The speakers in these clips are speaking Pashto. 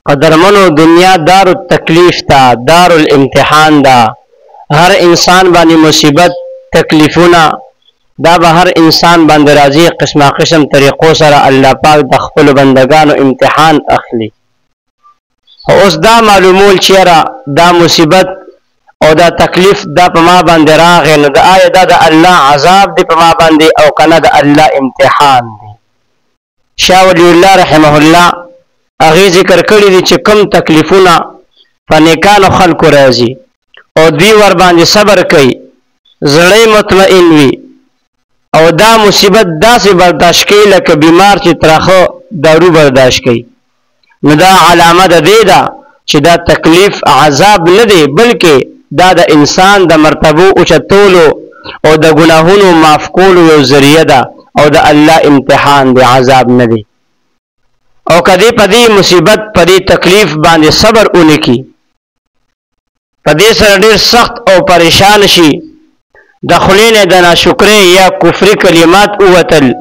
قدرمنو دنیا دار التکلیف تا، دار الامتحان دا. هر انسان باندې مصیبت تکلیفونه دا به هر انسان باندې راځي، قسمه قسم طریقو سره الله پاک د خپل بندگانو امتحان اخلي. اوس دا معلومول چیرې دا مصیبت او دا تکلیف دا په ما باندې راغی، نو دا آیا دا د الله عذاب دی په ما باندې او کنه د الله امتحان دی؟ شاه ولی الله رحمه الله هغه ذکر کړی دی چې کم تکلیفونه په نیکانو خلکو راځي او دوی ور باندې صبر کوي، زړی مطمئن وي او دا مصیبت داسې برداشت کوي لکه بیمار چې ترخه دارو برداشت کوي، نو دا علامه ده دی ده چې دا تکلیف عذاب نه دی، بلکې دا د انسان د مرتبو اوچتولو او د ګناهونو معاف کولو یو ذریعه ده او د الله امتحان دی، عذاب نه دی. او کدی پدی مصیبت پدی تکلیف باندې صبر اونکی، پدی سره ډیر سخت او پریشان شي، د خلینه د ناشکرۍ یا کفر کلمات اوتل،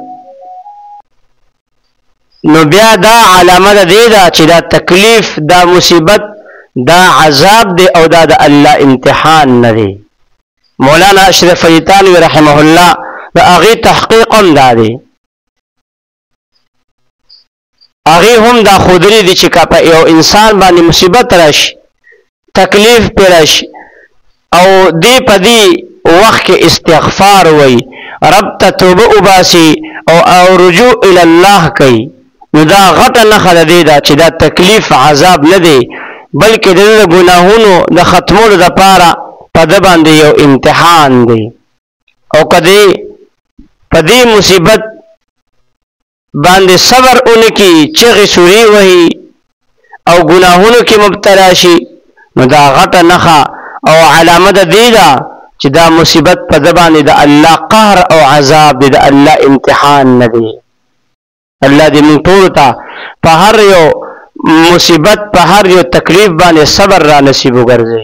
نو بیا دا علامه ده دی دا چې دا تکلیف دا مصیبت دا عذاب دی او دا د الله امتحان نه دی. مولانا اشرف علی تھانوی رحمه الله دا هغه تحقیق هم دا دی، هغه هم دا خودری دی چې کپا یو انسان باندې مصیبت راشي، تکلیف پیرش او دی پدی وقت کې استغفار وای، رب ته توبه وباسي او رجوع الی الله کوي، نو دا غټه نښه دی دا چې دا تکلیف عذاب نه دی، بلکې د ګناهونو د ختمولو لپاره په د باندې یو امتحان دی. او کدی پدی مصیبت باندې صبر اونکی، چغې سوری وهي او ګناهونو کې مبتلا شي، نو دا غټه نښه او علامه ده دی دا چې دا مصیبت په د باندې د الله قهر او عذاب دی، د الله امتحان نه دی. الله دې موږ ټولو ته په هر یو مصیبت په هر یو تکلیف باندې صبر را نصیب وګرځي.